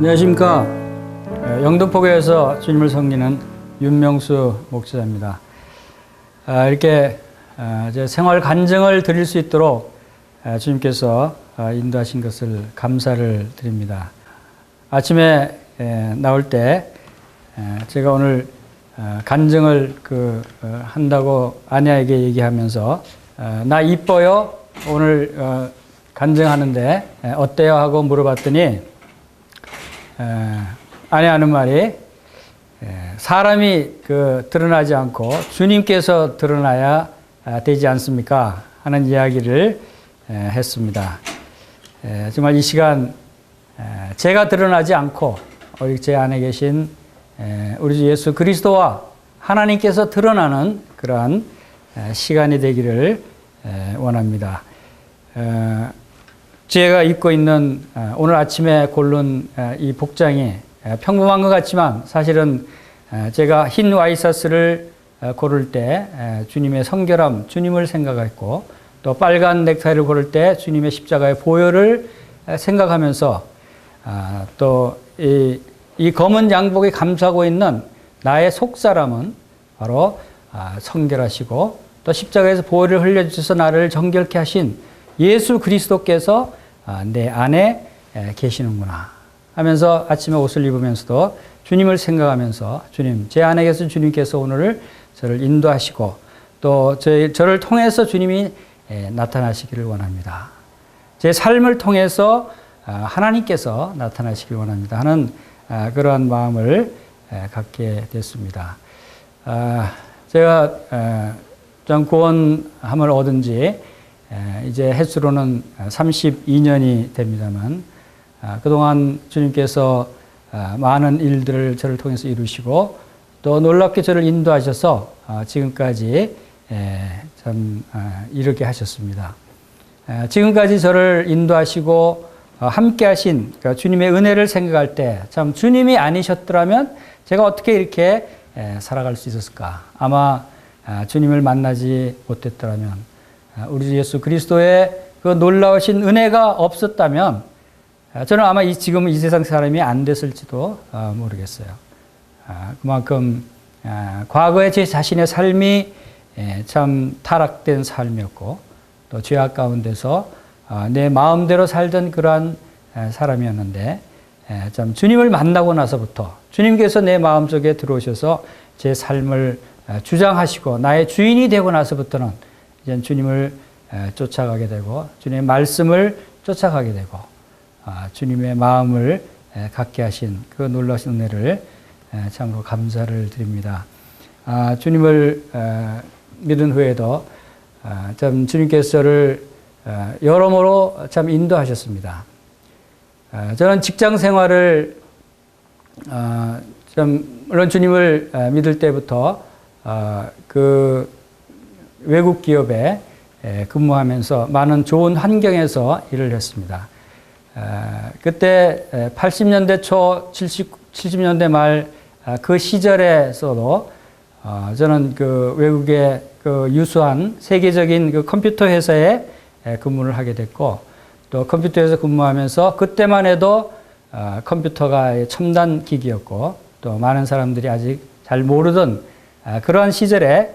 안녕하십니까. 영등포교에서 주님을 섬기는 윤명수 목사입니다. 이렇게 제 생활 간증을 드릴 수 있도록 주님께서 인도하신 것을 감사를 드립니다. 아침에 나올 때 제가 오늘 간증을 한다고 아내에게 얘기하면서 나 이뻐요? 오늘 간증하는데 어때요? 하고 물어봤더니 아내 하는 말이 사람이 드러나지 않고 주님께서 드러나야 되지 않습니까? 하는 이야기를 했습니다. 정말 이 시간 제가 드러나지 않고 우리 제 안에 계신 우리 주 예수 그리스도와 하나님께서 드러나는 그러한 시간이 되기를 원합니다. 제가 입고 있는 오늘 아침에 고른 이 복장이 평범한 것 같지만 사실은 제가 흰 와이셔츠를 고를 때 주님의 성결함, 주님을 생각했고 또 빨간 넥타이를 고를 때 주님의 십자가의 보혈을 생각하면서 또 이 검은 양복에 감싸고 있는 나의 속사람은 바로 성결하시고 또 십자가에서 보혈을 흘려주셔서 나를 정결케 하신 예수 그리스도께서 내 안에 계시는구나 하면서 아침에 옷을 입으면서도 주님을 생각하면서 주님, 제 안에 계신 주님께서 오늘 저를 인도하시고 또 저를 통해서 주님이 나타나시기를 원합니다. 제 삶을 통해서 하나님께서 나타나시기를 원합니다 하는 그러한 마음을 갖게 됐습니다. 제가 좀 구원함을 얻은 지 이제 횟수로는 32년이 됩니다만 그동안 주님께서 많은 일들을 저를 통해서 이루시고 또 놀랍게 저를 인도하셔서 지금까지 참 이르게 하셨습니다. 지금까지 저를 인도하시고 함께 하신 주님의 은혜를 생각할 때 참 주님이 아니셨더라면 제가 어떻게 이렇게 살아갈 수 있었을까? 아마 주님을 만나지 못했더라면 우리 주 예수 그리스도의 그 놀라우신 은혜가 없었다면 저는 아마 지금 이 세상 사람이 안 됐을지도 모르겠어요. 그만큼 과거의 제 자신의 삶이 참 타락된 삶이었고 또 죄악 가운데서 내 마음대로 살던 그러한 사람이었는데 참 주님을 만나고 나서부터 주님께서 내 마음속에 들어오셔서 제 삶을 주장하시고 나의 주인이 되고 나서부터는 이제 주님을 쫓아가게 되고 주님의 말씀을 쫓아가게 되고 주님의 마음을 갖게 하신 그 놀라신 은혜를 참으로 감사를 드립니다. 주님을 믿은 후에도 참 주님께서 저를 여러모로 참 인도하셨습니다. 저는 직장 생활을 물론 주님을 믿을 때부터 그 외국 기업에 근무하면서 많은 좋은 환경에서 일을 했습니다. 그때 80년대 초, 70년대 말 그 시절에서도 저는 그 외국의 그 유수한 세계적인 그 컴퓨터 회사에 근무를 하게 됐고 또 컴퓨터에서 근무하면서 그때만 해도 컴퓨터가 첨단 기기였고 또 많은 사람들이 아직 잘 모르던 그러한 시절에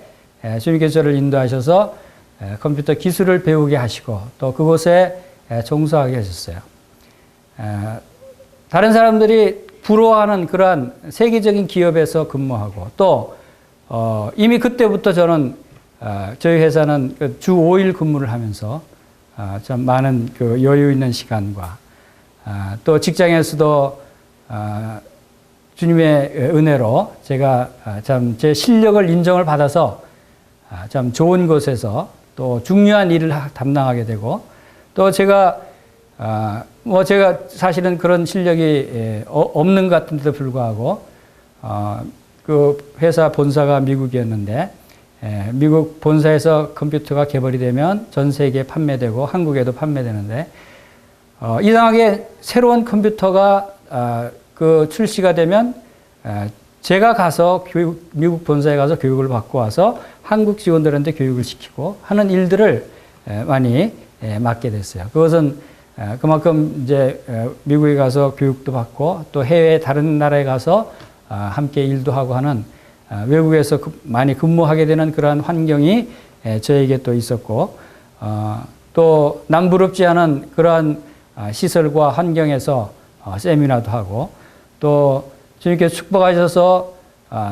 주님께서 저를 인도하셔서 컴퓨터 기술을 배우게 하시고 또 그곳에 종사하게 하셨어요. 다른 사람들이 부러워하는 그러한 세계적인 기업에서 근무하고 또 이미 그때부터 저는 저희 회사는 주 5일 근무를 하면서 참 많은 그 여유 있는 시간과 또 직장에서도 주님의 은혜로 제가 참 제 실력을 인정을 받아서 참 좋은 곳에서 또 중요한 일을 담당하게 되고 또 제가 사실은 그런 실력이 없는 것 같은데도 불구하고 그 회사 본사가 미국이었는데 미국 본사에서 컴퓨터가 개발이 되면 전 세계에 판매되고 한국에도 판매되는데 이상하게 새로운 컴퓨터가 출시가 되면 제가 가서 미국 본사에 가서 교육을 받고 와서 한국 직원들한테 교육을 시키고 하는 일들을 많이 맡게 됐어요. 그것은 그만큼 이제 미국에 가서 교육도 받고 또 해외 다른 나라에 가서 함께 일도 하고 하는 외국에서 많이 근무하게 되는 그러한 환경이 저에게 또 있었고 또 남부럽지 않은 그러한 시설과 환경에서 세미나도 하고 또 주님께서 축복하셔서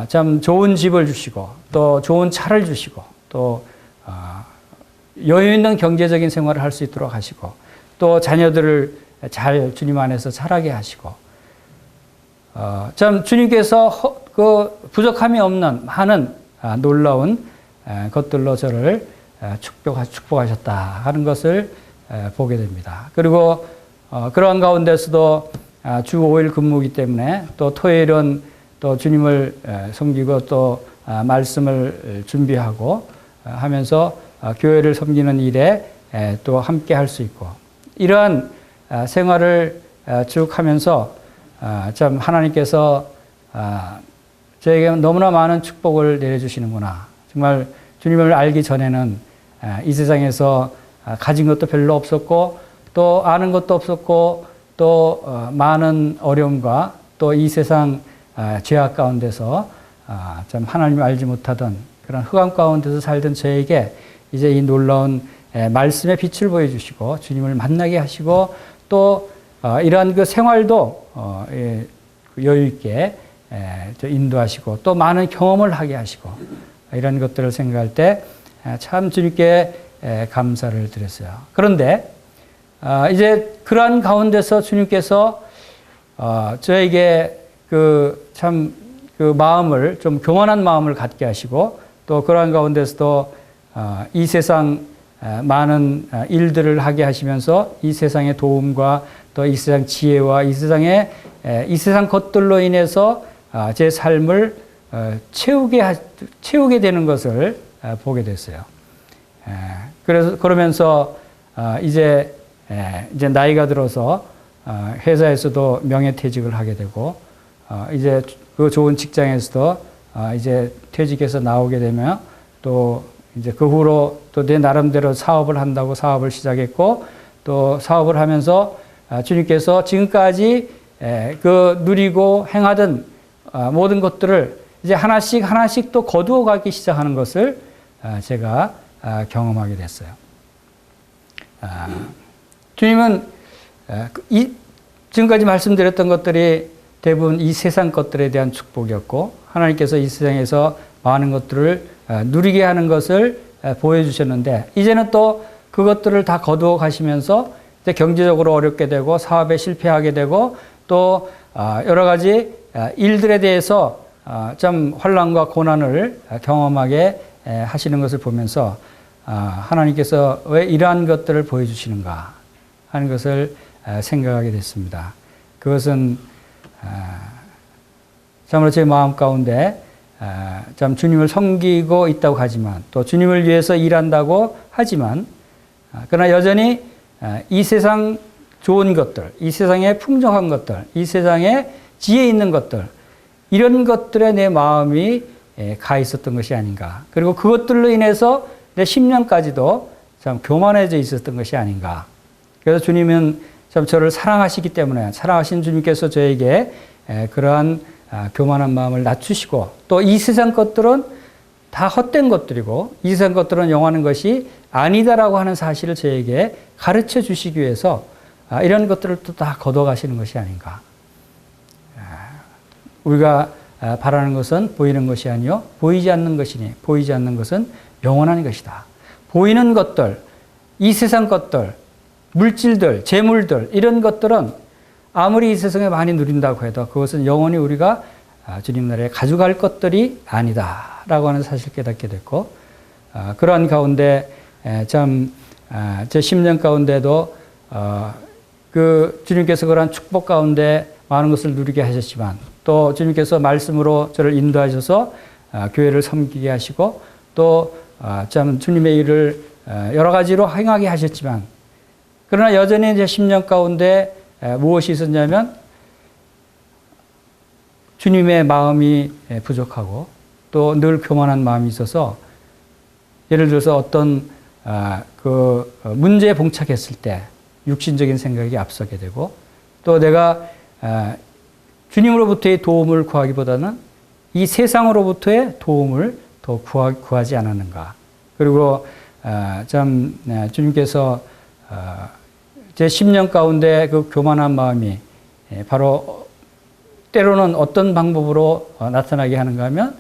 참 좋은 집을 주시고 또 좋은 차를 주시고 또 여유 있는 경제적인 생활을 할 수 있도록 하시고 또 자녀들을 잘 주님 안에서 자라게 하시고 참 주님께서 그 부족함이 없는 많은 놀라운 것들로 저를 축복하셨다 하는 것을 보게 됩니다. 그리고 그러한 가운데서도 주 5일 근무이기 때문에 또 토요일은 또 주님을 섬기고 또 말씀을 준비하고 하면서 교회를 섬기는 일에 또 함께 할 수 있고 이러한 생활을 쭉 하면서 참 하나님께서 저에게 너무나 많은 축복을 내려주시는구나. 정말 주님을 알기 전에는 이 세상에서 가진 것도 별로 없었고 또 아는 것도 없었고 또 많은 어려움과 또 이 세상 죄악 가운데서 참 하나님을 알지 못하던 그런 흑암 가운데서 살던 저에게 이제 이 놀라운 말씀의 빛을 보여주시고 주님을 만나게 하시고 또 이러한 그 생활도 여유 있게 인도하시고 또 많은 경험을 하게 하시고 이런 것들을 생각할 때 참 주님께 감사를 드렸어요. 그런데 이제 그러한 가운데서 주님께서 저에게 참 그 마음을 좀 교만한 마음을 갖게 하시고 또 그러한 가운데서도 이 세상 많은 일들을 하게 하시면서 이 세상의 도움과 또 이 세상 지혜와 이 세상 것들로 인해서 제 삶을 채우게 되는 것을 보게 됐어요. 그러면서 이제 나이가 들어서 회사에서도 명예퇴직을 하게 되고 이제 그 좋은 직장에서도 이제 퇴직해서 나오게 되면 또 이제 그 후로 또 내 나름대로 사업을 한다고 사업을 시작했고 또 사업을 하면서 주님께서 지금까지 그 누리고 행하던 모든 것들을 이제 하나씩 또 거두어 가기 시작하는 것을 제가 경험하게 됐어요. 주님은 지금까지 말씀드렸던 것들이 대부분 이 세상 것들에 대한 축복이었고 하나님께서 이 세상에서 많은 것들을 누리게 하는 것을 보여주셨는데 이제는 또 그것들을 다 거두어 가시면서 이제 경제적으로 어렵게 되고 사업에 실패하게 되고 또 여러 가지 일들에 대해서 좀 환난과 고난을 경험하게 하시는 것을 보면서 하나님께서 왜 이러한 것들을 보여주시는가 하는 것을 생각하게 됐습니다. 그것은 참으로 제 마음 가운데 참 주님을 섬기고 있다고 하지만 또 주님을 위해서 일한다고 하지만 그러나 여전히 이 세상 좋은 것들, 이 세상에 풍족한 것들, 이 세상에 지혜 있는 것들 이런 것들에 내 마음이 가 있었던 것이 아닌가. 그리고 그것들로 인해서 내 10년까지도 참 교만해져 있었던 것이 아닌가. 그래서 주님은 참 저를 사랑하시기 때문에 사랑하신 주님께서 저에게 그러한 교만한 마음을 낮추시고 또 이 세상 것들은 다 헛된 것들이고 이 세상 것들은 영원한 것이 아니다라고 하는 사실을 저에게 가르쳐 주시기 위해서 이런 것들을 또 다 걷어가시는 것이 아닌가. 우리가 바라는 것은 보이는 것이 아니요 보이지 않는 것이니 보이지 않는 것은 영원한 것이다. 보이는 것들, 이 세상 것들, 물질들, 재물들 이런 것들은 아무리 이 세상에 많이 누린다고 해도 그것은 영원히 우리가 주님 나라에 가져갈 것들이 아니다라고 하는 사실을 깨닫게 됐고 그러한 가운데 참 제 10년 가운데도 그 주님께서 그러한 축복 가운데 많은 것을 누리게 하셨지만 또 주님께서 말씀으로 저를 인도하셔서 교회를 섬기게 하시고 또 참 주님의 일을 여러 가지로 행하게 하셨지만 그러나 여전히 이제 10년 가운데 무엇이 있었냐면 주님의 마음이 부족하고 또 늘 교만한 마음이 있어서 예를 들어서 어떤 그 문제에 봉착했을 때 육신적인 생각이 앞서게 되고 또 내가 주님으로부터의 도움을 구하기보다는 이 세상으로부터의 도움을 더 구하지 않았는가. 그리고 참 주님께서 제 10년 가운데 그 교만한 마음이 바로 때로는 어떤 방법으로 나타나게 하는가 하면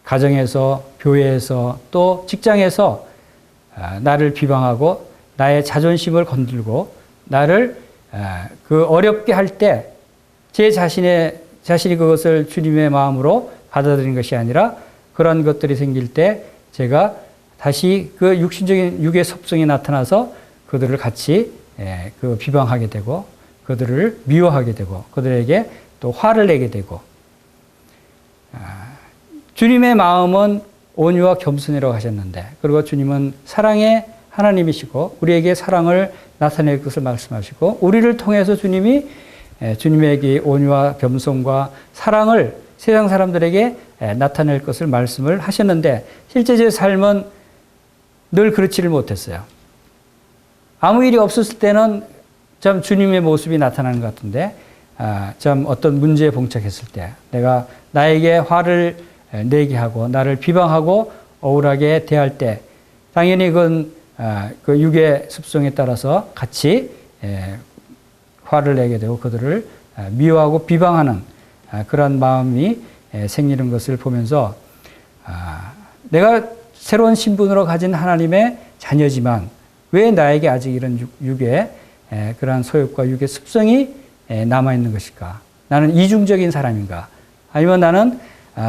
가정에서, 교회에서, 또 직장에서 나를 비방하고 나의 자존심을 건들고 나를 그 어렵게 할 때 제 자신이 그것을 주님의 마음으로 받아들이는 것이 아니라 그런 것들이 생길 때 제가 다시 그 육의 섭성이 나타나서 그들을 같이 그 비방하게 되고 그들을 미워하게 되고 그들에게 또 화를 내게 되고 주님의 마음은 온유와 겸손이라고 하셨는데 그리고 주님은 사랑의 하나님이시고 우리에게 사랑을 나타낼 것을 말씀하시고 우리를 통해서 주님이 주님에게 온유와 겸손과 사랑을 세상 사람들에게 나타낼 것을 말씀을 하셨는데 실제 제 삶은 늘 그렇지를 못했어요. 아무 일이 없었을 때는 참 주님의 모습이 나타나는 것 같은데 참 어떤 문제에 봉착했을 때 내가 나에게 화를 내게 하고 나를 비방하고 억울하게 대할 때 당연히 그건 그 육의 습성에 따라서 같이 화를 내게 되고 그들을 미워하고 비방하는 그런 마음이 생기는 것을 보면서 내가 새로운 신분으로 가진 하나님의 자녀지만 왜 나에게 아직 이런 육의 그러한 소욕과 육의 습성이 남아있는 것일까? 나는 이중적인 사람인가? 아니면 나는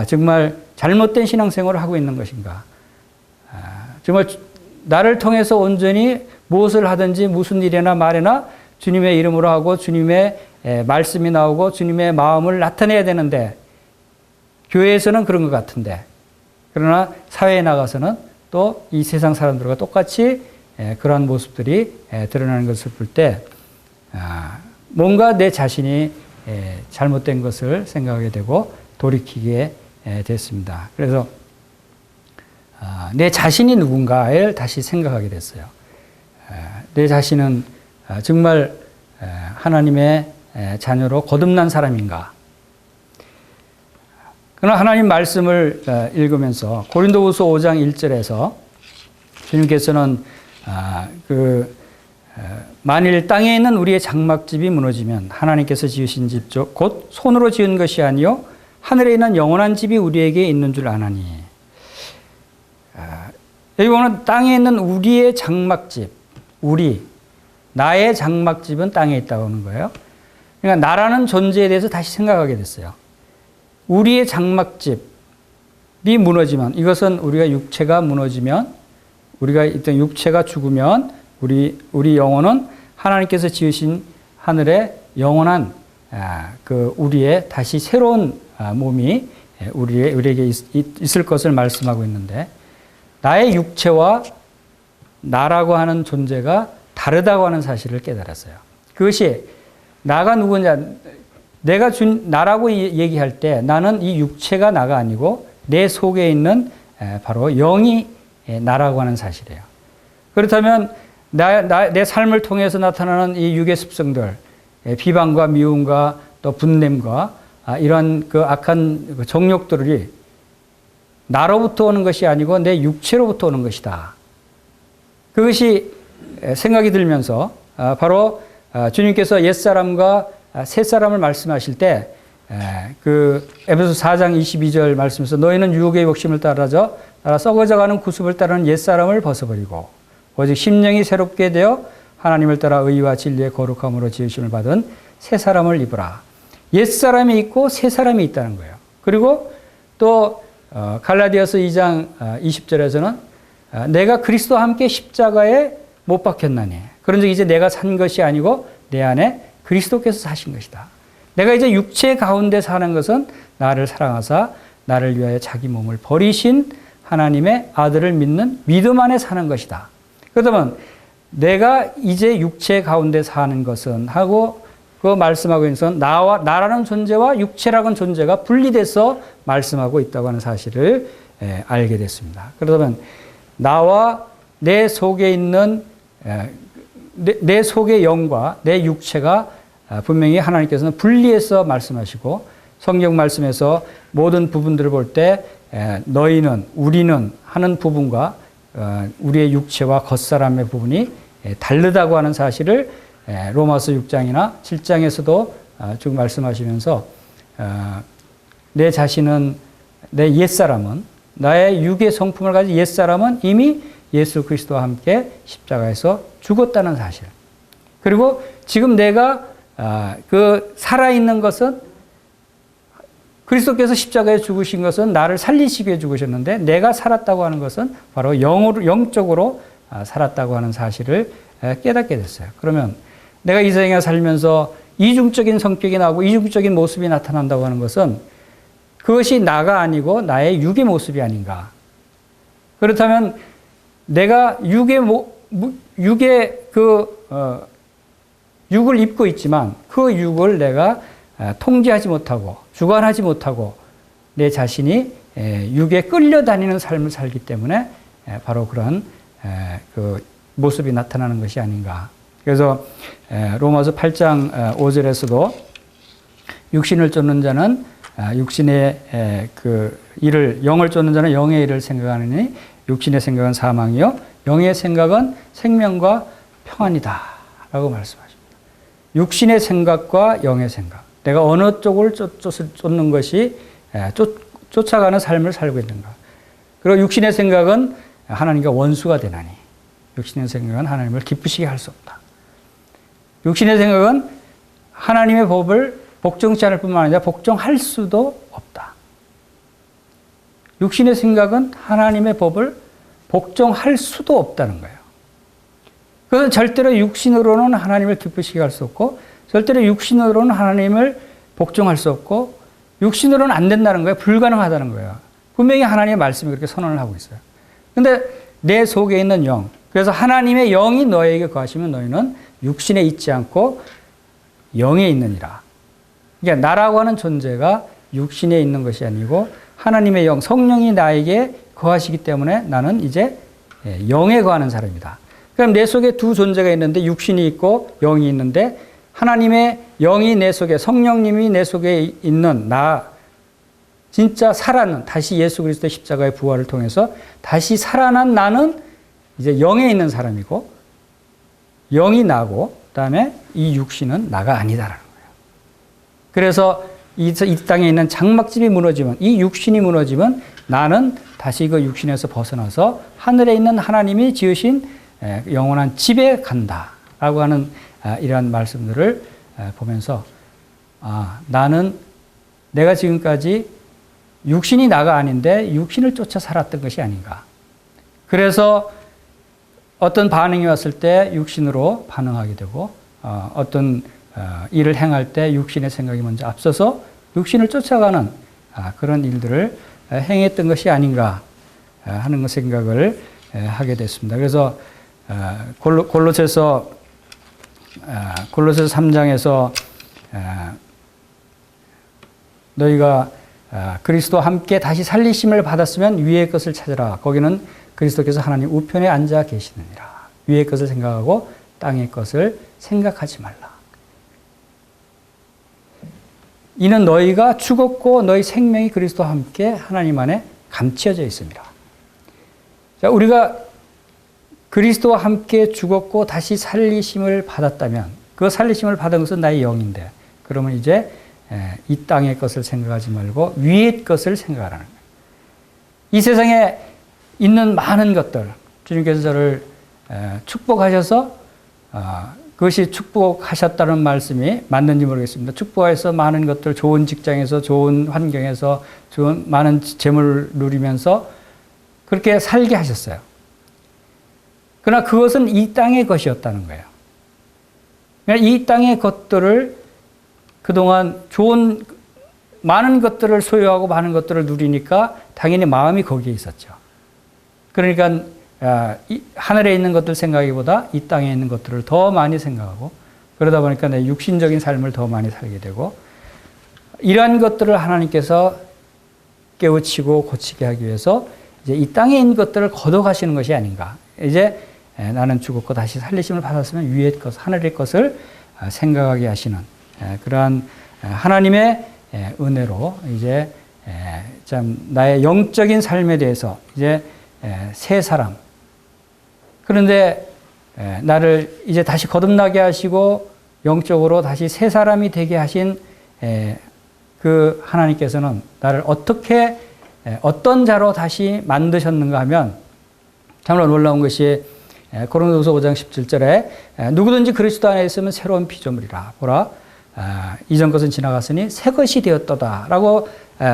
정말 잘못된 신앙생활을 하고 있는 것인가? 정말 나를 통해서 온전히 무엇을 하든지 무슨 일이나 말이나 주님의 이름으로 하고 주님의 말씀이 나오고 주님의 마음을 나타내야 되는데 교회에서는 그런 것 같은데 그러나 사회에 나가서는 또 이 세상 사람들과 똑같이 그러한 모습들이 드러나는 것을 볼 때 뭔가 내 자신이 잘못된 것을 생각하게 되고 돌이키게 됐습니다. 그래서 내 자신이 누군가를 다시 생각하게 됐어요. 내 자신은 정말 하나님의 자녀로 거듭난 사람인가? 그러나 하나님 말씀을 읽으면서 고린도후서 5장 1절에서 주님께서는 만일 땅에 있는 우리의 장막집이 무너지면 하나님께서 지으신 집 곧 손으로 지은 것이 아니요 하늘에 있는 영원한 집이 우리에게 있는 줄 아나니. 여기 보면 땅에 있는 우리의 장막집, 나의 장막집은 땅에 있다고 하는 거예요. 그러니까 나라는 존재에 대해서 다시 생각하게 됐어요. 우리의 장막집이 무너지면 이것은 우리가 육체가 무너지면 우리가 있던 육체가 죽으면 우리 영혼은 하나님께서 지으신 하늘의 영원한 그 우리의 다시 새로운 몸이 우리에게 있을 것을 말씀하고 있는데 나의 육체와 나라고 하는 존재가 다르다고 하는 사실을 깨달았어요. 그것이 나가 누구냐, 내가 나라고 얘기할 때 나는 이 육체가 나가 아니고 내 속에 있는 바로 영이 나라고 하는 사실이에요. 그렇다면 내 삶을 통해서 나타나는 이 육의 습성들, 비방과 미움과 또 분냄과 이런 그 악한 정욕들이 나로부터 오는 것이 아니고 내 육체로부터 오는 것이다. 그것이 생각이 들면서 바로 주님께서 옛사람과 새사람을 말씀하실 때 그 에베소 4장 22절 말씀에서 너희는 유혹의 욕심을 따라 썩어져가는 구습을 따르는 옛사람을 벗어버리고 오직 심령이 새롭게 되어 하나님을 따라 의와 진리의 거룩함으로 지으심을 받은 새사람을 입으라. 옛사람이 있고 새사람이 있다는 거예요. 그리고 또 갈라디아서 2장 20절에서는 내가 그리스도와 함께 십자가에 못 박혔나니 그런즉 이제 내가 산 것이 아니고 내 안에 그리스도께서 사신 것이다. 내가 이제 육체 가운데 사는 것은 나를 사랑하사 나를 위하여 자기 몸을 버리신 하나님의 아들을 믿는 믿음 안에 사는 것이다. 그렇다면 내가 이제 육체 가운데 사는 것은 하고 그 말씀하고 있는 나라는 존재와 육체라는 존재가 분리돼서 말씀하고 있다고 하는 사실을 알게 됐습니다. 그러면 나와 내 속에 있는 내 속의 영과 내 육체가 분명히 하나님께서는 분리해서 말씀하시고 성경 말씀에서 모든 부분들을 볼 때 너희는 우리는 하는 부분과 우리의 육체와 겉사람의 부분이 다르다고 하는 사실을 로마서 6장이나 7장에서도 쭉 말씀하시면서 내 자신은 내 옛사람은 나의 육의 성품을 가진 옛사람은 이미 예수 그리스도와 함께 십자가에서 죽었다는 사실. 그리고 지금 내가 그 살아있는 것은 그리스도께서 십자가에 죽으신 것은 나를 살리시기 위해 죽으셨는데 내가 살았다고 하는 것은 바로 영적으로 살았다고 하는 사실을 깨닫게 됐어요. 그러면 내가 이 세상에 살면서 이중적인 성격이 나오고 이중적인 모습이 나타난다고 하는 것은 그것이 나가 아니고 나의 육의 모습이 아닌가. 그렇다면 내가 육을 입고 있지만 그 육을 내가 통제하지 못하고 주관하지 못하고 내 자신이 육에 끌려다니는 삶을 살기 때문에 바로 그런 그 모습이 나타나는 것이 아닌가. 그래서 로마서 8장 5절에서도 육신을 쫓는 자는 육신의 그 일을 영을 쫓는 자는 영의 일을 생각하느니 육신의 생각은 사망이요 영의 생각은 생명과 평안이다라고 말씀하십니다. 육신의 생각과 영의 생각. 내가 어느 쪽을 쫓는 것이 쫓아가는 삶을 살고 있는가. 그리고 육신의 생각은 하나님과 원수가 되나니 육신의 생각은 하나님을 기쁘시게 할 수 없다. 육신의 생각은 하나님의 법을 복종치 않을 뿐만 아니라 복종할 수도 없다. 육신의 생각은 하나님의 법을 복종할 수도 없다는 거예요. 그것은 절대로 육신으로는 하나님을 기쁘시게 할 수 없고 절대로 육신으로는 하나님을 복종할 수 없고 육신으로는 안 된다는 거예요. 불가능하다는 거예요. 분명히 하나님의 말씀이 그렇게 선언을 하고 있어요. 그런데 내 속에 있는 영, 그래서 하나님의 영이 너에게 거하시면 너희는 육신에 있지 않고 영에 있느니라. 그러니까 나라고 하는 존재가 육신에 있는 것이 아니고 하나님의 영, 성령이 나에게 거하시기 때문에 나는 이제 영에 거하는 사람이다. 그럼 내 속에 두 존재가 있는데 육신이 있고 영이 있는데 하나님의 영이 내 속에 성령님이 내 속에 있는 나 진짜 살아난 다시 예수 그리스도의 십자가의 부활을 통해서 다시 살아난 나는 이제 영에 있는 사람이고 영이 나고 그다음에 이 육신은 나가 아니다라는 거예요. 그래서 이 땅에 있는 장막집이 무너지면 이 육신이 무너지면 나는 다시 그 육신에서 벗어나서 하늘에 있는 하나님이 지으신 영원한 집에 간다라고 하는 이러한 말씀들을 보면서 나는 내가 지금까지 육신이 나가 아닌데 육신을 쫓아 살았던 것이 아닌가. 그래서 어떤 반응이 왔을 때 육신으로 반응하게 되고 어떤 일을 행할 때 육신의 생각이 먼저 앞서서 육신을 쫓아가는 그런 일들을 행했던 것이 아닌가 하는 생각을 하게 됐습니다. 그래서 골로새서 3장에서 너희가 그리스도와 함께 다시 살리심을 받았으면 위의 것을 찾으라. 거기는 그리스도께서 하나님 우편에 앉아 계시느니라. 위의 것을 생각하고 땅의 것을 생각하지 말라. 이는 너희가 죽었고 너희 생명이 그리스도와 함께 하나님 안에 감춰져 있습니다. 자, 우리가 그리스도와 함께 죽었고 다시 살리심을 받았다면 그 살리심을 받은 것은 나의 영인데 그러면 이제 이 땅의 것을 생각하지 말고 위의 것을 생각하라는 거예요. 이 세상에 있는 많은 것들 주님께서 저를 축복하셔서 그것이 축복하셨다는 말씀이 맞는지 모르겠습니다. 축복해서 많은 것들 좋은 직장에서 좋은 환경에서 좋은 많은 재물을 누리면서 그렇게 살게 하셨어요. 그러나 그것은 이 땅의 것이었다는 거예요. 이 땅의 것들을 그동안 좋은 많은 것들을 소유하고 많은 것들을 누리니까 당연히 마음이 거기에 있었죠. 그러니까 하늘에 있는 것들 생각하기보다 이 땅에 있는 것들을 더 많이 생각하고 그러다 보니까 내 육신적인 삶을 더 많이 살게 되고 이러한 것들을 하나님께서 깨우치고 고치게 하기 위해서 이제 이 땅에 있는 것들을 걷어가시는 것이 아닌가. 이제 나는 죽었고 다시 살리심을 받았으면 위의 것, 하늘의 것을 생각하게 하시는 그러한 하나님의 은혜로 이제 참 나의 영적인 삶에 대해서 이제 새 사람, 그런데 나를 이제 다시 거듭나게 하시고 영적으로 다시 새 사람이 되게 하신 그 하나님께서는 나를 어떻게 어떤 자로 다시 만드셨는가 하면 정말 놀라운 것이 고린도후서 5장 17절에 누구든지 그리스도 안에 있으면 새로운 피조물이라 보라 이전 것은 지나갔으니 새 것이 되었도다라고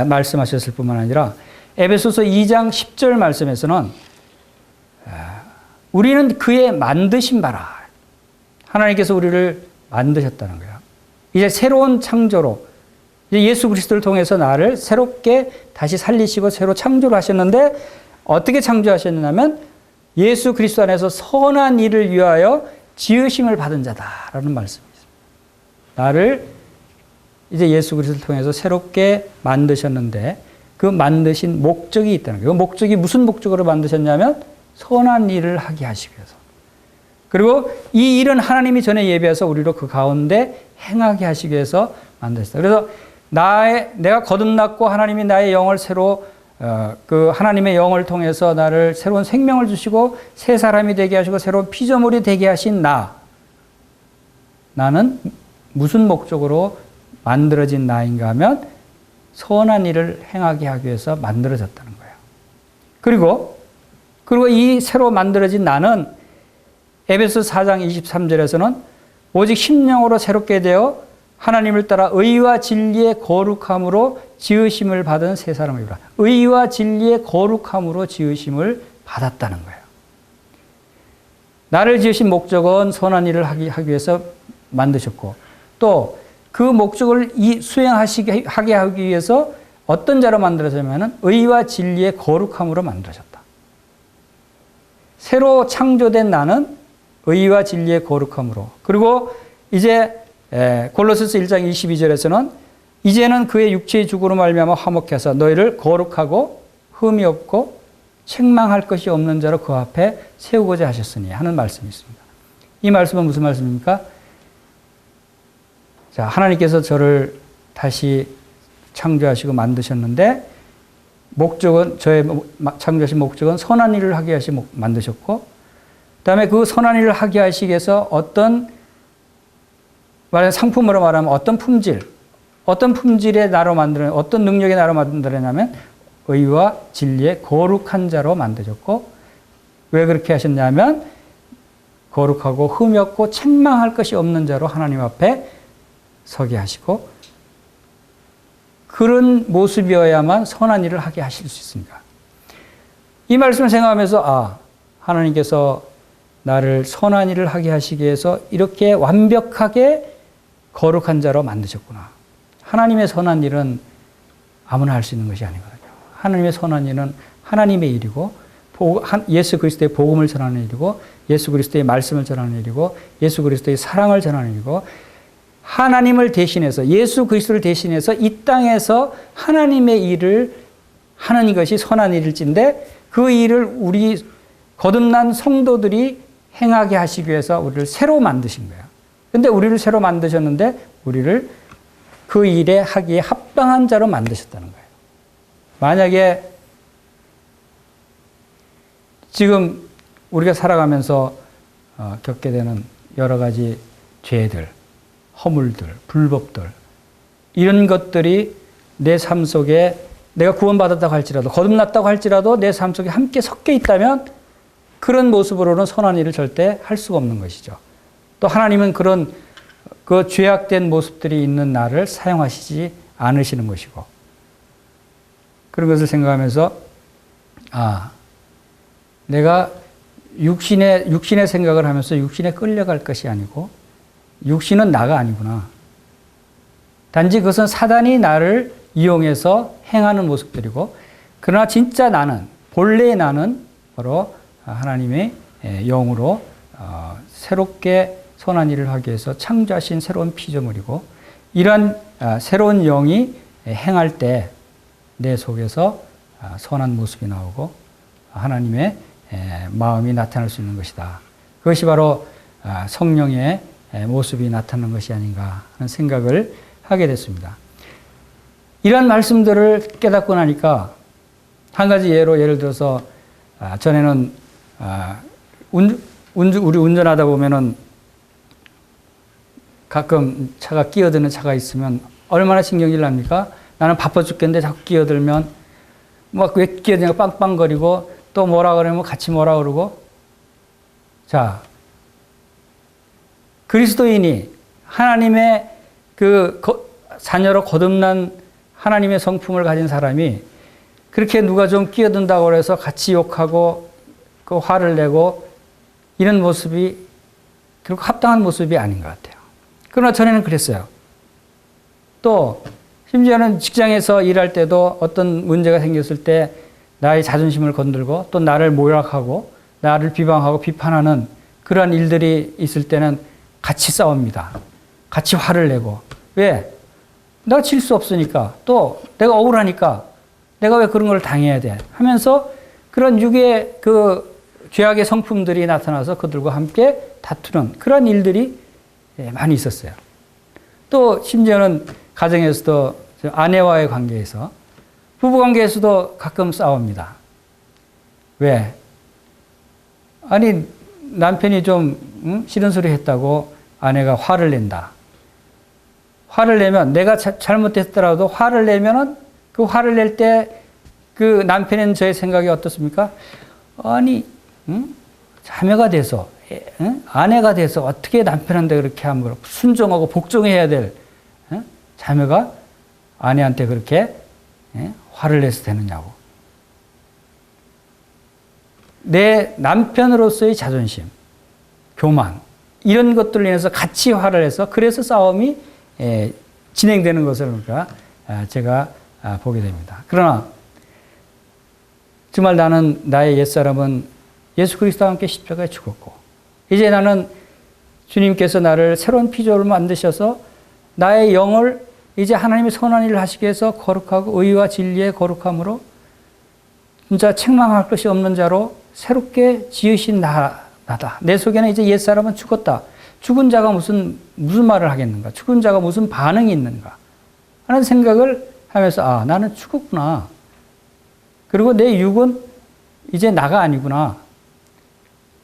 말씀하셨을 뿐만 아니라 에베소서 2장 10절 말씀에서는 우리는 그의 만드신 바라. 하나님께서 우리를 만드셨다는 거예요. 이제 새로운 창조로 이제 예수 그리스도를 통해서 나를 새롭게 다시 살리시고 새로 창조를 하셨는데 어떻게 창조하셨냐면 예수 그리스도 안에서 선한 일을 위하여 지으심을 받은 자다라는 말씀입니다. 나를 이제 예수 그리스도를 통해서 새롭게 만드셨는데 그 만드신 목적이 있다는 거예요. 그 목적이 무슨 목적으로 만드셨냐면 선한 일을 하게 하시기 위해서. 그리고 이 일은 하나님이 전에 예비해서 우리로 그 가운데 행하게 하시기 위해서 만드셨다. 그래서 내가 거듭났고 하나님이 나의 영을 새로 그 하나님의 영을 통해서 나를 새로운 생명을 주시고 새 사람이 되게 하시고 새로운 피조물이 되게 하신 나는 무슨 목적으로 만들어진 나인가 하면 선한 일을 행하게 하기 위해서 만들어졌다는 거예요. 그리고 이 새로 만들어진 나는 에베소 4장 23절에서는 오직 심령으로 새롭게 되어 하나님을 따라 의와 진리의 거룩함으로 지으심을 받은 새 사람이라. 의와 진리의 거룩함으로 지으심을 받았다는 거예요. 나를 지으신 목적은 선한 일을 하기 위해서 만드셨고 또 그 목적을 수행하게 하기 위해서 어떤 자로 만들어졌냐면 의와 진리의 거룩함으로 만들어졌다. 새로 창조된 나는 의와 진리의 거룩함으로. 그리고 이제 골로새서 1장 22절에서는 이제는 그의 육체의 죽으로 말미암아 화목케 하사 너희를 거룩하고 흠이 없고 책망할 것이 없는 자로 그 앞에 세우고자 하셨으니 하는 말씀이 있습니다. 이 말씀은 무슨 말씀입니까? 자, 하나님께서 저를 다시 창조하시고 만드셨는데 목적은 저의 창조하신 목적은 선한 일을 하게 하시 만드셨고 그다음에 그 선한 일을 하게 하시기 위해서 어떤 상품으로 말하면 어떤 품질의 나로 만드는 어떤 능력의 나로 만들었냐면 의와 진리의 거룩한 자로 만드셨고 왜 그렇게 하셨냐면 거룩하고 흠이 없고 책망할 것이 없는 자로 하나님 앞에 서게 하시고 그런 모습이어야만 선한 일을 하게 하실 수 있습니다. 이 말씀을 생각하면서 하나님께서 나를 선한 일을 하게 하시기 위해서 이렇게 완벽하게 거룩한 자로 만드셨구나. 하나님의 선한 일은 아무나 할 수 있는 것이 아니거든요. 하나님의 선한 일은 하나님의 일이고 예수 그리스도의 복음을 전하는 일이고 예수 그리스도의 말씀을 전하는 일이고 예수 그리스도의 사랑을 전하는 일이고 하나님을 대신해서 예수 그리스도를 대신해서 이 땅에서 하나님의 일을 하는 것이 선한 일일진데 그 일을 우리 거듭난 성도들이 행하게 하시기 위해서 우리를 새로 만드신 거예요. 근데 우리를 새로 만드셨는데 우리를 그 일에 하기에 합당한 자로 만드셨다는 거예요. 만약에 지금 우리가 살아가면서 겪게 되는 여러 가지 죄들, 허물들, 불법들 이런 것들이 내 삶 속에 내가 구원받았다고 할지라도 거듭났다고 할지라도 내 삶 속에 함께 섞여 있다면 그런 모습으로는 선한 일을 절대 할 수가 없는 것이죠. 또 하나님은 그런 그 죄악된 모습들이 있는 나를 사용하시지 않으시는 것이고 그런 것을 생각하면서 내가 육신의 생각을 하면서 육신에 끌려갈 것이 아니고 육신은 나가 아니구나. 단지 그것은 사단이 나를 이용해서 행하는 모습들이고 그러나 진짜 나는 본래의 나는 바로 하나님의 영으로 새롭게 선한 일을 하기 위해서 창조하신 새로운 피조물이고 이러한 새로운 영이 행할 때 내 속에서 선한 모습이 나오고 하나님의 마음이 나타날 수 있는 것이다. 그것이 바로 성령의 모습이 나타나는 것이 아닌가 하는 생각을 하게 됐습니다. 이런 말씀들을 깨닫고 나니까 한 가지 예를 들어서 전에는 우리 운전하다 보면은 가끔 차가 끼어드는 차가 있으면 얼마나 신경질 납니까? 나는 바빠 죽겠는데 자꾸 끼어들면 막 왜 끼어드냐 빵빵거리고 또 뭐라 그러면 같이 뭐라 그러고. 자, 그리스도인이 하나님의 자녀로 거듭난 하나님의 성품을 가진 사람이 그렇게 누가 좀 끼어든다고 해서 같이 욕하고 그 화를 내고 이런 모습이 그리고 합당한 모습이 아닌 것 같아요. 그러나 전에는 그랬어요. 또 심지어는 직장에서 일할 때도 어떤 문제가 생겼을 때 나의 자존심을 건들고 또 나를 모욕하고 나를 비방하고 비판하는 그러한 일들이 있을 때는 같이 싸웁니다. 같이 화를 내고. 왜? 내가 질 수 없으니까. 또 내가 억울하니까. 내가 왜 그런 걸 당해야 돼? 하면서 그런 육의 죄악의 성품들이 나타나서 그들과 함께 다투는 그런 일들이 많이 있었어요. 또 심지어는 가정에서도 아내와의 관계에서 부부 관계에서도 가끔 싸웁니다. 왜? 아니 남편이 좀 싫은 소리 했다고 아내가 화를 낸다. 화를 내면 내가 잘못했더라도 화를 내면은 그 화를 낼 때 그 남편은 저의 생각이 어떻습니까? 아니 자매가 돼서 아내가 돼서 어떻게 남편한테 그렇게 함부로 순종하고 복종해야 될 자매가 아내한테 그렇게 화를 내서 되느냐고. 내 남편으로서의 자존심, 교만 이런 것들로 인해서 같이 화를 해서 그래서 싸움이 진행되는 것을 그러니까 제가 보게 됩니다. 그러나 정말 나는 나의 옛사람은 예수 그리스도와 함께 십자가에 죽었고 이제 나는 주님께서 나를 새로운 피조를 만드셔서 나의 영을 이제 하나님의 선한 일을 하시기 위해서 거룩하고 의와 진리의 거룩함으로 진짜 책망할 것이 없는 자로 새롭게 지으신 나다. 내 속에는 이제 옛사람은 죽었다. 죽은 자가 무슨 말을 하겠는가? 죽은 자가 무슨 반응이 있는가? 하는 생각을 하면서 나는 죽었구나. 그리고 내 육은 이제 나가 아니구나.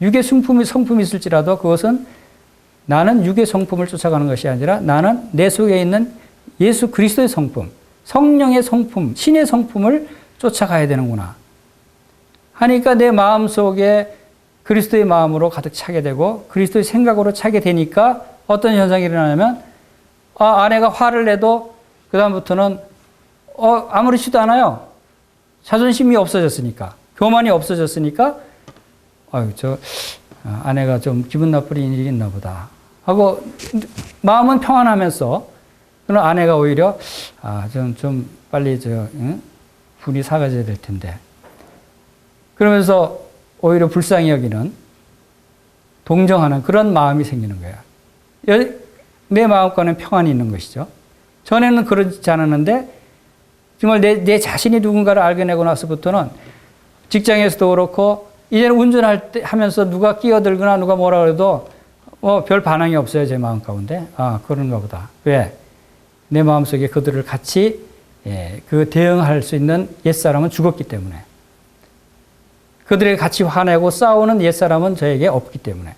육의 성품이 있을지라도 그것은 나는 육의 성품을 쫓아가는 것이 아니라 나는 내 속에 있는 예수 그리스도의 성품, 성령의 성품, 신의 성품을 쫓아가야 되는구나. 하니까 내 마음 속에 그리스도의 마음으로 가득 차게 되고 그리스도의 생각으로 차게 되니까 어떤 현상이 일어나냐면 아내가 화를 내도 그 다음부터는 아무렇지도 않아요. 자존심이 없어졌으니까, 교만이 없어졌으니까 아내가 좀 기분 나쁠 일이 있나 보다 하고 마음은 평안하면서 그러나 아내가 오히려 좀 빨리 분이 사가져야 될 텐데 그러면서 오히려 불쌍히 여기는 동정하는 그런 마음이 생기는 거예요. 내 마음과는 평안이 있는 것이죠. 전에는 그렇지 않았는데 정말 내 자신이 누군가를 알게내고 나서부터는 직장에서도 그렇고 이제는 운전할 때 하면서 누가 끼어들거나 누가 뭐라 그래도 별 반응이 없어요. 제 마음 가운데. 그런가 보다. 왜? 내 마음속에 그들을 같이 대응할 수 있는 옛사람은 죽었기 때문에 그들에게 같이 화내고 싸우는 옛사람은 저에게 없기 때문에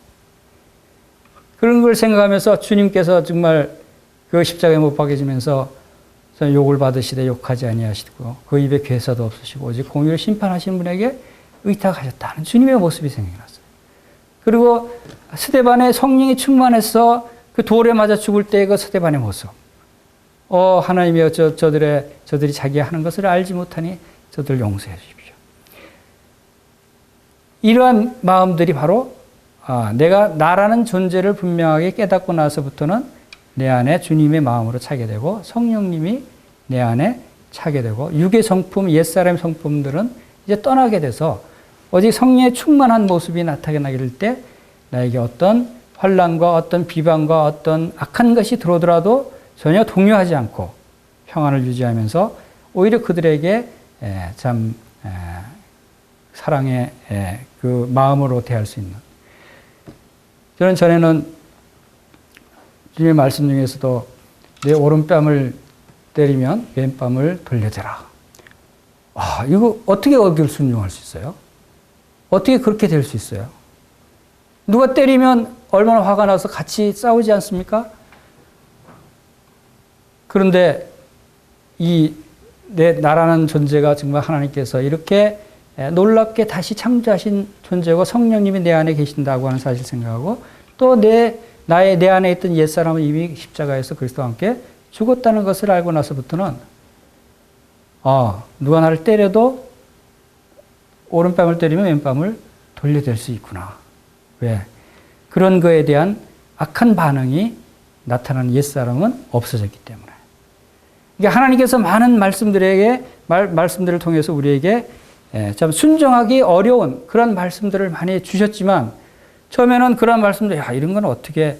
그런 걸 생각하면서 주님께서 정말 그 십자가에 못 박혀지면서 욕을 받으시되 욕하지 아니하시고 그 입에 괴사도 없으시고 오직 공의를 심판하시는 분에게 의탁하셨다는 주님의 모습이 생겨났어요. 그리고 스데반의 성령이 충만해서 그 돌에 맞아 죽을 때의 그 스데반의 모습. 하나님이여 저들이 자기가 하는 것을 알지 못하니 저들 용서해 주십시오. 이러한 마음들이 바로 내가 나라는 존재를 분명하게 깨닫고 나서부터는 내 안에 주님의 마음으로 차게 되고 성령님이 내 안에 차게 되고 육의 성품, 옛사람의 성품들은 이제 떠나게 돼서 오직 성령의 충만한 모습이 나타나게 될 때 나에게 어떤 환난과 어떤 비방과 어떤 악한 것이 들어오더라도 전혀 동요하지 않고 평안을 유지하면서 오히려 그들에게 사랑의 그 마음으로 대할 수 있는 저는 전에는 주님의 말씀 중에서도 내 오른뺨을 때리면 왼뺨을 돌려대라. 이거 어떻게 어길 순종할 수 있어요? 어떻게 그렇게 될 수 있어요? 누가 때리면 얼마나 화가 나서 같이 싸우지 않습니까? 그런데 나라는 존재가 정말 하나님께서 이렇게 놀랍게 다시 창조하신 존재고 성령님이 내 안에 계신다고 하는 사실 생각하고 또 내 안에 있던 옛사람은 이미 십자가에서 그리스도와 함께 죽었다는 것을 알고 나서부터는 누가 나를 때려도 오른뺨을 때리면 왼뺨을 돌려댈 수 있구나. 왜? 그런 거에 대한 악한 반응이 나타나는 옛사람은 없어졌기 때문에. 그러니까 하나님께서 많은 말씀들을 통해서 우리에게 참 순종하기 어려운 그런 말씀들을 많이 주셨지만 처음에는 그런 말씀들, 이런 건 어떻게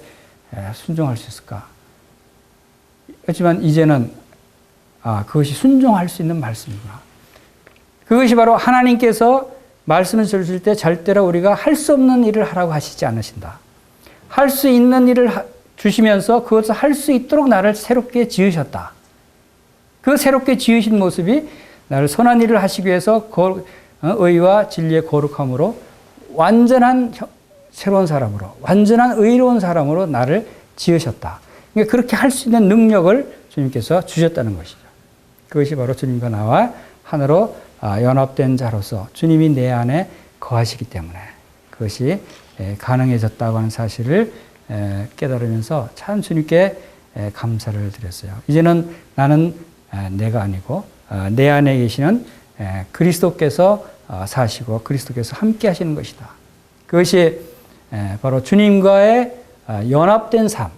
순종할 수 있을까? 그렇지만 이제는 그것이 순종할 수 있는 말씀이구나. 그것이 바로 하나님께서 말씀을 주실 때 절대로 우리가 할 수 없는 일을 하라고 하시지 않으신다. 할 수 있는 일을 주시면서 그것을 할 수 있도록 나를 새롭게 지으셨다. 그 새롭게 지으신 모습이 나를 선한 일을 하시기 위해서 의와 진리의 거룩함으로 완전한 새로운 사람으로, 완전한 의로운 사람으로 나를 지으셨다. 그러니까 그렇게 할 수 있는 능력을 주님께서 주셨다는 것이죠. 그것이 바로 주님과 나와 하나로 연합된 자로서 주님이 내 안에 거하시기 때문에 그것이 가능해졌다고 하는 사실을 깨달으면서 참 주님께 감사를 드렸어요. 이제는 나는 내가 아니고 내 안에 계시는 그리스도께서 사시고 그리스도께서 함께 하시는 것이다. 그것이 바로 주님과의 연합된 삶,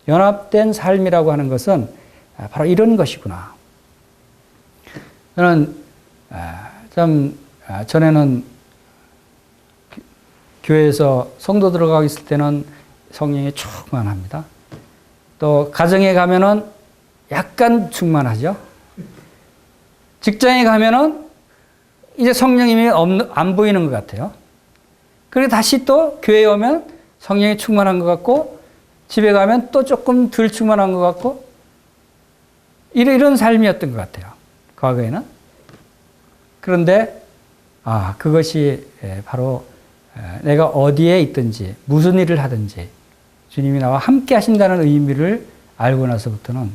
연합된 삶이라고 하는 것은 바로 이런 것이구나. 저는 전에는 교회에서 성도 들어가고 있을 때는 성령이 충만합니다. 또 가정에 가면은 약간 충만하죠. 직장에 가면은 이제 성령님이 안 보이는 것 같아요. 그리고 다시 또 교회에 오면 성령이 충만한 것 같고 집에 가면 또 조금 덜 충만한 것 같고 이런 삶이었던 것 같아요. 과거에는. 그런데 그것이 바로 내가 어디에 있든지 무슨 일을 하든지 주님이 나와 함께 하신다는 의미를 알고 나서부터는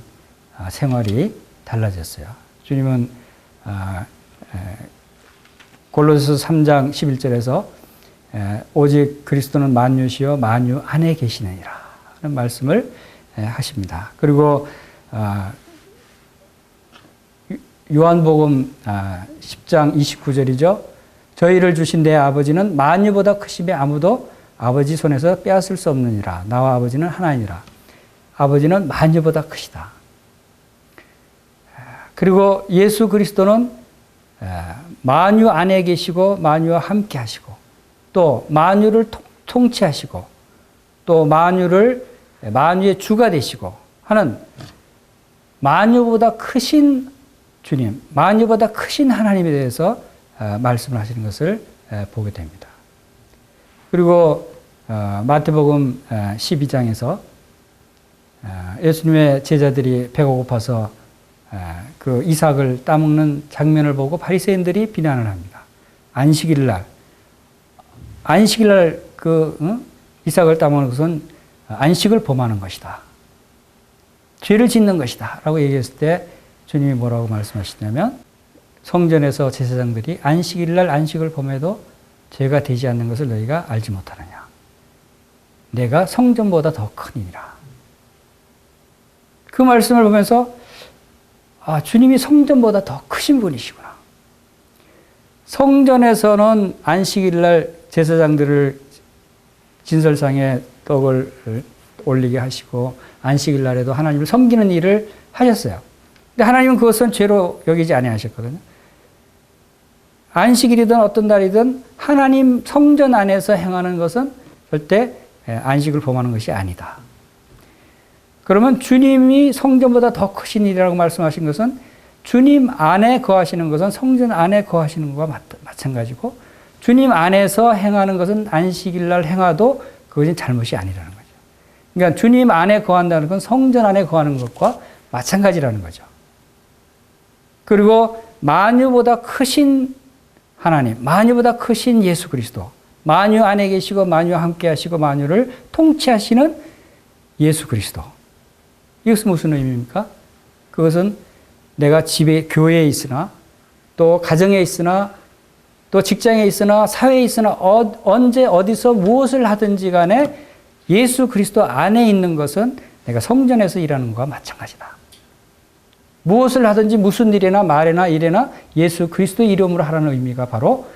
생활이 달라졌어요. 주님은 골로새서 3장 11절에서 오직 그리스도는 만유시요 만유 안에 계시느니라 하는 말씀을 하십니다. 그리고 요한복음 10장 29절이죠. 저희를 주신 내 아버지는 만유보다 크심에 아무도 아버지 손에서 빼앗을 수 없느니라. 나와 아버지는 하나이니라. 아버지는 만유보다 크시다. 그리고 예수 그리스도는 만유 안에 계시고 만유와 함께 하시고 또 만유를 통치하시고 또 만유의 주가 되시고 하는 만유보다 크신 주님, 만유보다 크신 하나님에 대해서 말씀을 하시는 것을 보게 됩니다. 그리고 마태복음 12장에서 예수님의 제자들이 배가 고파서 그 이삭을 따먹는 장면을 보고 바리새인들이 비난을 합니다. 안식일 날 이삭을 따먹는 것은 안식을 범하는 것이다. 죄를 짓는 것이다. 라고 얘기했을 때 주님이 뭐라고 말씀하시냐면 성전에서 제사장들이 안식일 날 안식을 범해도 죄가 되지 않는 것을 너희가 알지 못하느냐. 내가 성전보다 더 크니라. 그 말씀을 보면서 주님이 성전보다 더 크신 분이시구나. 성전에서는 안식일 날 제사장들을 진설상에 떡을 올리게 하시고 안식일 날에도 하나님을 섬기는 일을 하셨어요. 근데 하나님은 그것은 죄로 여기지 아니하셨거든요. 안식일이든 어떤 날이든 하나님 성전 안에서 행하는 것은 절대 안식을 범하는 것이 아니다. 그러면 주님이 성전보다 더 크신 일이라고 말씀하신 것은 주님 안에 거하시는 것은 성전 안에 거하시는 것과 마찬가지고 주님 안에서 행하는 것은 안식일 날 행하도 그것은 잘못이 아니라는 거죠. 그러니까 주님 안에 거한다는 건 성전 안에 거하는 것과 마찬가지라는 거죠. 그리고 만유보다 크신 하나님, 만유보다 크신 예수 그리스도, 만유 안에 계시고 만유와 함께 하시고 만유를 통치하시는 예수 그리스도. 이것은 무슨 의미입니까? 그것은 내가 집에, 교회에 있으나 또 가정에 있으나 또 직장에 있으나 사회에 있으나 언제 어디서 무엇을 하든지 간에 예수 그리스도 안에 있는 것은 내가 성전에서 일하는 것과 마찬가지다. 무엇을 하든지 무슨 일이나 말이나 일이나 예수 그리스도 이름으로 하라는 의미가 바로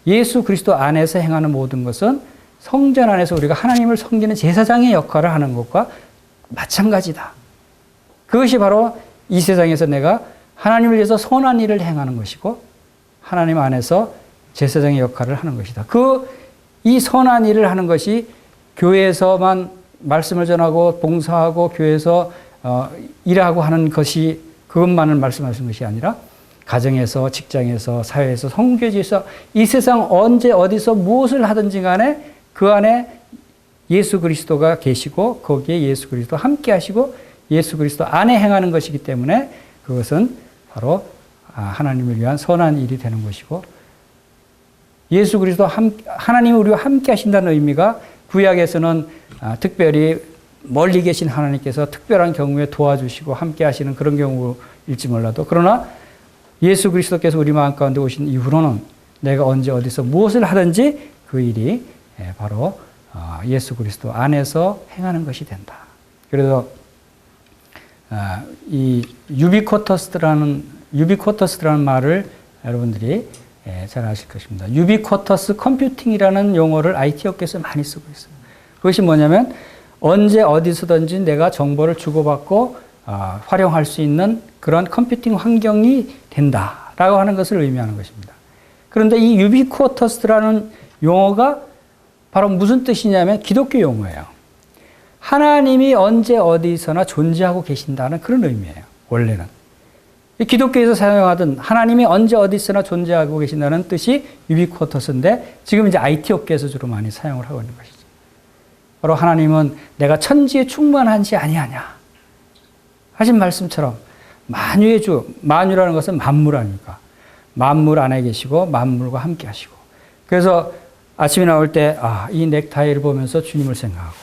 예수 그리스도 안에서 행하는 모든 것은 성전 안에서 우리가 하나님을 섬기는 제사장의 역할을 하는 것과 마찬가지다. 그것이 바로 이 세상에서 내가 하나님을 위해서 선한 일을 행하는 것이고 하나님 안에서 제사장의 역할을 하는 것이다. 이 선한 일을 하는 것이 교회에서만 말씀을 전하고 봉사하고 교회에서 일하고 하는 것이 그것만을 말씀하시는 것이 아니라 가정에서 직장에서 사회에서 성교지에서 이 세상 언제 어디서 무엇을 하든지 간에 그 안에 예수 그리스도가 계시고 거기에 예수 그리스도 함께 하시고 예수 그리스도 안에 행하는 것이기 때문에 그것은 바로 하나님을 위한 선한 일이 되는 것이고 예수 그리스도 하나님이 우리와 함께 하신다는 의미가 구약에서는 특별히 멀리 계신 하나님께서 특별한 경우에 도와주시고 함께 하시는 그런 경우일지 몰라도 그러나 예수 그리스도께서 우리 마음 가운데 오신 이후로는 내가 언제 어디서 무엇을 하든지 그 일이 바로 예수 그리스도 안에서 행하는 것이 된다. 그래서 이 유비쿼터스라는 말을 여러분들이 잘 아실 것입니다. 유비쿼터스 컴퓨팅이라는 용어를 IT 업계에서 많이 쓰고 있어요. 그것이 뭐냐면 언제 어디서든지 내가 정보를 주고받고 활용할 수 있는 그런 컴퓨팅 환경이 된다라고 하는 것을 의미하는 것입니다. 그런데 이 유비쿼터스라는 용어가 바로 무슨 뜻이냐면 기독교 용어예요. 하나님이 언제 어디서나 존재하고 계신다는 그런 의미예요. 원래는. 기독교에서 사용하던 하나님이 언제 어디서나 존재하고 계신다는 뜻이 유비쿼터스인데 지금 이제 IT 업계에서 주로 많이 사용을 하고 있는 것이죠. 바로 하나님은 내가 천지에 충만한지 아니하냐 하신 말씀처럼 만유의 주, 만유라는 것은 만물 아닙니까? 만물 안에 계시고 만물과 함께 하시고 그래서 아침에 나올 때 이 넥타이를 보면서 주님을 생각하고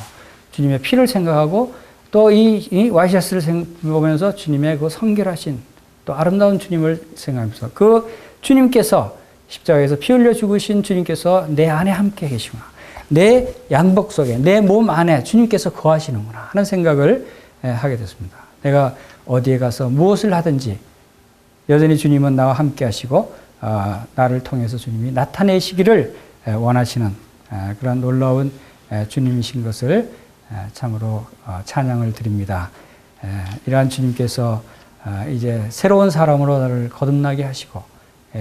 주님의 피를 생각하고 또 이 와이셔츠를 보면서 주님의 그 성결하신 또 아름다운 주님을 생각하면서 그 주님께서 십자가에서 피 흘려 죽으신 주님께서 내 안에 함께 계시구나. 내 양복 속에 내 몸 안에 주님께서 거하시는구나 하는 생각을 하게 됐습니다. 내가 어디에 가서 무엇을 하든지 여전히 주님은 나와 함께 하시고 나를 통해서 주님이 나타내시기를 원하시는 그런 놀라운 주님이신 것을 참으로 찬양을 드립니다. 이러한 주님께서 이제 새로운 사람으로 나를 거듭나게 하시고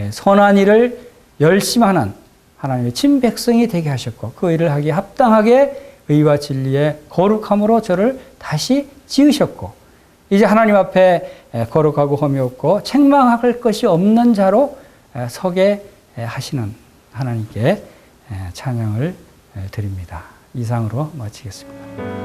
선한 일을 열심히 하는 하나님의 친백성이 되게 하셨고 그 일을 하기에 합당하게 의와 진리의 거룩함으로 저를 다시 지으셨고 이제 하나님 앞에 거룩하고 험이 없고 책망할 것이 없는 자로 서게 하시는 하나님께 찬양을 드립니다. 이상으로 마치겠습니다.